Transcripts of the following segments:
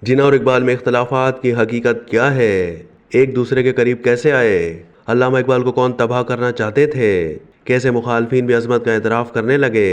جنا اور اقبال میں اختلافات کی حقیقت کیا ہے؟ ایک دوسرے کے قریب کیسے آئے؟ علامہ اقبال کو کون تباہ کرنا چاہتے تھے؟ کیسے مخالفین بھی عظمت کا اعتراف کرنے لگے؟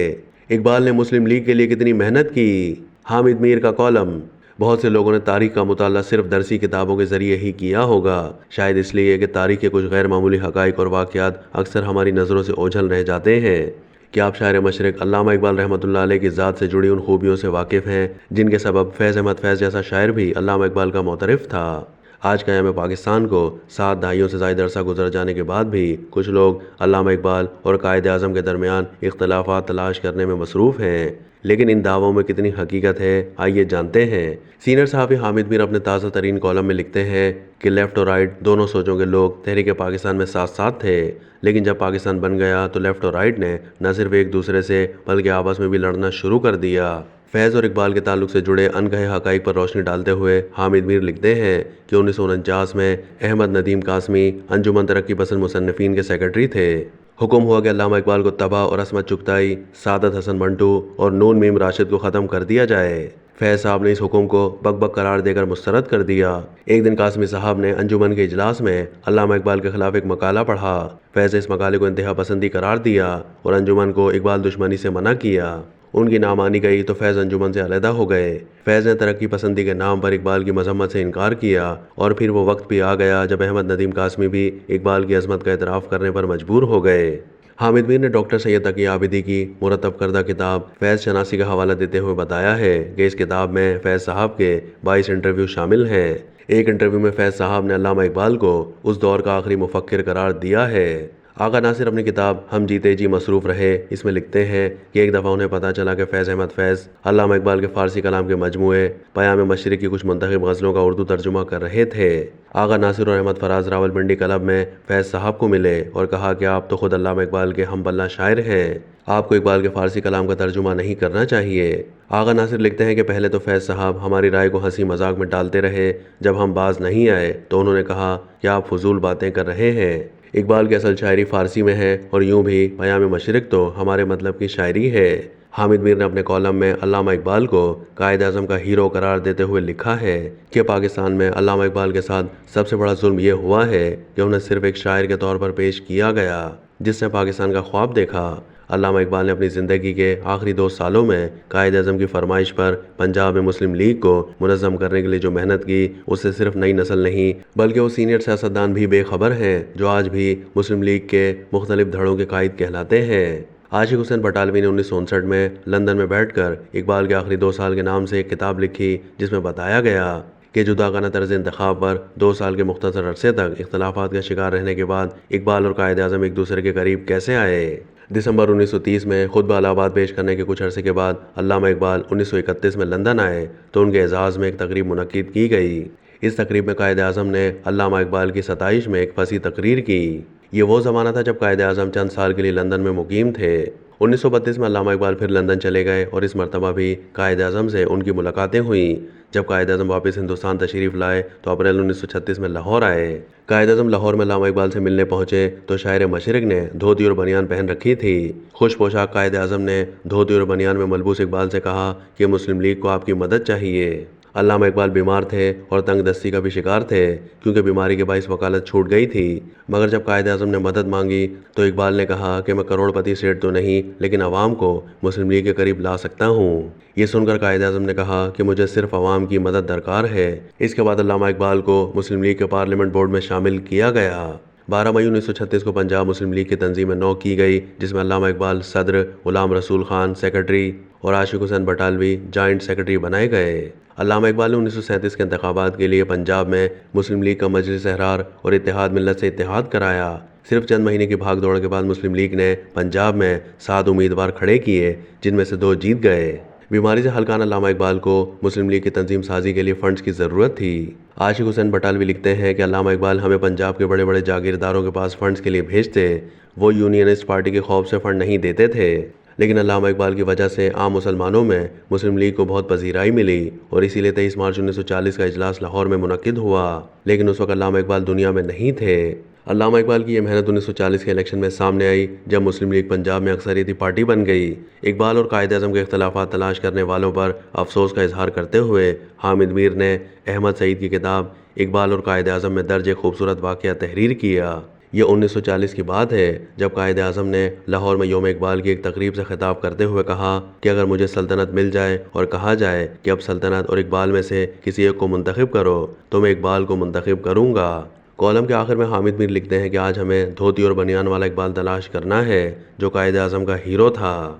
اقبال نے مسلم لیگ کے لیے کتنی محنت کی؟ حامد میر کا کالم۔ بہت سے لوگوں نے تاریخ کا مطالعہ صرف درسی کتابوں کے ذریعے ہی کیا ہوگا، شاید اس لیے کہ تاریخ کے کچھ غیر معمولی حقائق اور واقعات اکثر ہماری نظروں سے اوجھل رہ جاتے ہیں۔ کیا آپ شاعر مشرق علامہ اقبال رحمۃ اللہ علیہ کی ذات سے جڑی ان خوبیوں سے واقف ہیں جن کے سبب فیض احمد فیض جیسا شاعر بھی علامہ اقبال کا معترف تھا؟ آج قیام پاکستان کو 7 دہائیوں سے زائد عرصہ گزر جانے کے بعد بھی کچھ لوگ علامہ اقبال اور قائد اعظم کے درمیان اختلافات تلاش کرنے میں مصروف ہیں، لیکن ان دعووں میں کتنی حقیقت ہے، آئیے جانتے ہیں۔ سینئر صحافی حامد میر اپنے تازہ ترین کالم میں لکھتے ہیں کہ لیفٹ اور رائٹ دونوں سوچوں کے لوگ تحریک پاکستان میں ساتھ ساتھ تھے، لیکن جب پاکستان بن گیا تو لیفٹ اور رائٹ نے نہ صرف ایک دوسرے سے بلکہ آپس میں بھی لڑنا شروع کر دیا۔ فیض اور اقبال کے تعلق سے جڑے انکہے حقائق پر روشنی ڈالتے ہوئے حامد میر لکھتے ہیں کہ 1949 میں احمد ندیم قاسمی انجمن ترقی پسند مصنفین کے سیکرٹری تھے۔ حکم ہوا کہ علامہ اقبال کو تباہ اور عصمت چغتائی، سعادت حسن منٹو اور نون میم راشد کو ختم کر دیا جائے۔ فیض صاحب نے اس حکم کو بک بک قرار دے کر مسترد کر دیا۔ ایک دن قاسمی صاحب نے انجمن کے اجلاس میں علامہ اقبال کے خلاف ایک مقالہ پڑھا۔ فیض نے اس مقالے کو انتہا پسندی قرار دیا اور انجمن کو اقبال دشمنی سے منع کیا۔ ان کی نہ مانی گئی تو فیض انجمن سے علیحدہ ہو گئے۔ فیض نے ترقی پسندی کے نام پر اقبال کی مذمت سے انکار کیا اور پھر وہ وقت بھی آ گیا جب احمد ندیم قاسمی بھی اقبال کی عظمت کا اعتراف کرنے پر مجبور ہو گئے۔ حامد میر نے ڈاکٹر سید تقی عابدی کی مرتب کردہ کتاب فیض شناسی کا حوالہ دیتے ہوئے بتایا ہے کہ اس کتاب میں فیض صاحب کے 22 انٹرویو شامل ہیں۔ ایک انٹرویو میں فیض صاحب نے علامہ اقبال کو اس دور کا آخری مفکر قرار دیا ہے۔ آغا ناصر اپنی کتاب ہم جیتے جی مصروف رہے اس میں لکھتے ہیں کہ ایک دفعہ انہیں پتہ چلا کہ فیض احمد فیض علامہ اقبال کے فارسی کلام کے مجموعے پیام مشرق کی کچھ منتخب غزلوں کا اردو ترجمہ کر رہے تھے۔ آغا ناصر اور احمد فراز راولپنڈی کلب میں فیض صاحب کو ملے اور کہا کہ آپ تو خود علامہ اقبال کے ہم پلہ شاعر ہیں، آپ کو اقبال کے فارسی کلام کا ترجمہ نہیں کرنا چاہیے۔ آغا ناصر لکھتے ہیں کہ پہلے تو فیض صاحب ہماری رائے کو ہنسی مذاق میں ڈالتے رہے، جب ہم باز نہیں آئے تو انہوں نے کہا کہ آپ فضول باتیں کر رہے ہیں، اقبال کی اصل شاعری فارسی میں ہے اور یوں بھی پیام مشرق تو ہمارے مطلب کی شاعری ہے۔ حامد میر نے اپنے کالم میں علامہ اقبال کو قائد اعظم کا ہیرو قرار دیتے ہوئے لکھا ہے کہ پاکستان میں علامہ اقبال کے ساتھ سب سے بڑا ظلم یہ ہوا ہے کہ انہیں صرف ایک شاعر کے طور پر پیش کیا گیا جس نے پاکستان کا خواب دیکھا۔ علامہ اقبال نے اپنی زندگی کے آخری 2 سالوں میں قائد اعظم کی فرمائش پر پنجاب میں مسلم لیگ کو منظم کرنے کے لیے جو محنت کی اس سے صرف نئی نسل نہیں بلکہ وہ سینئر سیاستدان بھی بے خبر ہیں جو آج بھی مسلم لیگ کے مختلف دھڑوں کے قائد کہلاتے ہیں۔ عاشق حسین بٹالوی نے 1959 میں لندن میں بیٹھ کر اقبال کے آخری 2 سال کے نام سے ایک کتاب لکھی جس میں بتایا گیا کہ جداگانہ طرز انتخاب پر 2 سال کے مختصر عرصے تک اختلافات کا شکار رہنے کے بعد اقبال اور قائد اعظم ایک دوسرے کے قریب کیسے آئے۔ دسمبر 1930 میں خطبہ الہ آباد پیش کرنے کے کچھ عرصے کے بعد علامہ اقبال 1931 میں لندن آئے تو ان کے اعزاز میں ایک تقریب منعقد کی گئی۔ اس تقریب میں قائد اعظم نے علامہ اقبال کی ستائش میں ایک فصیح تقریر کی۔ یہ وہ زمانہ تھا جب قائد اعظم چند سال کے لیے لندن میں مقیم تھے۔ 1932 میں علامہ اقبال پھر لندن چلے گئے اور اس مرتبہ بھی قائد اعظم سے ان کی ملاقاتیں ہوئیں۔ جب قائد اعظم واپس ہندوستان تشریف لائے تو اپریل 1936 میں لاہور آئے۔ قائد اعظم لاہور میں علامہ اقبال سے ملنے پہنچے تو شاعر مشرق نے دھوتی اور بنیان پہن رکھی تھی۔ خوش پوشاک قائد اعظم نے دھوتی اور بنیان میں ملبوس اقبال سے کہا کہ مسلم لیگ کو آپ کی مدد چاہیے۔ علامہ اقبال بیمار تھے اور تنگ دستی کا بھی شکار تھے کیونکہ بیماری کے باعث وکالت چھوٹ گئی تھی، مگر جب قائد اعظم نے مدد مانگی تو اقبال نے کہا کہ میں کروڑ پتی سیٹ تو نہیں لیکن عوام کو مسلم لیگ کے قریب لا سکتا ہوں۔ یہ سن کر قائد اعظم نے کہا کہ مجھے صرف عوام کی مدد درکار ہے۔ اس کے بعد علامہ اقبال کو مسلم لیگ کے پارلیمنٹ بورڈ میں شامل کیا گیا۔ 12 مئی 1936 کو پنجاب مسلم لیگ کی تنظیم نو کی گئی جس میں علامہ اقبال صدر، غلام رسول خان سیکرٹری اور عاشق حسین بٹالوی جوائنٹ سیکرٹری بنائے گئے۔ علامہ اقبال نے 1937 کے انتخابات کے لیے پنجاب میں مسلم لیگ کا مجلس احرار اور اتحاد ملت سے اتحاد کرایا۔ صرف چند مہینے کی بھاگ دوڑ کے بعد مسلم لیگ نے پنجاب میں 7 امیدوار کھڑے کیے جن میں سے 2 جیت گئے۔ بیماری سے ہلکان علامہ اقبال کو مسلم لیگ کی تنظیم سازی کے لیے فنڈز کی ضرورت تھی۔ عاشق حسین بٹالوی لکھتے ہیں کہ علامہ اقبال ہمیں پنجاب کے بڑے بڑے جاگیرداروں کے پاس فنڈز کے لیے بھیجتے، وہ یونینسٹ پارٹی کے خوف سے فنڈ نہیں دیتے تھے، لیکن علامہ اقبال کی وجہ سے عام مسلمانوں میں مسلم لیگ کو بہت پذیرائی ملی اور اسی لیے 23 مارچ 1940 کا اجلاس لاہور میں منعقد ہوا، لیکن اس وقت علامہ اقبال دنیا میں نہیں تھے۔ علامہ اقبال کی یہ محنت 1940 کے الیکشن میں سامنے آئی جب مسلم لیگ پنجاب میں اکثریتی پارٹی بن گئی۔ اقبال اور قائد اعظم کے اختلافات تلاش کرنے والوں پر افسوس کا اظہار کرتے ہوئے حامد میر نے احمد سعید کی کتاب اقبال اور قائد اعظم میں درج ایک خوبصورت واقعہ تحریر کیا۔ یہ 1940 کی بات ہے جب قائد اعظم نے لاہور میں یوم اقبال کی ایک تقریب سے خطاب کرتے ہوئے کہا کہ اگر مجھے سلطنت مل جائے اور کہا جائے کہ اب سلطنت اور اقبال میں سے کسی ایک کو منتخب کرو تو میں اقبال کو منتخب کروں گا۔ کالم کے آخر میں حامد میر لکھتے ہیں کہ آج ہمیں دھوتی اور بنیان والا اقبال تلاش کرنا ہے جو قائد اعظم کا ہیرو تھا۔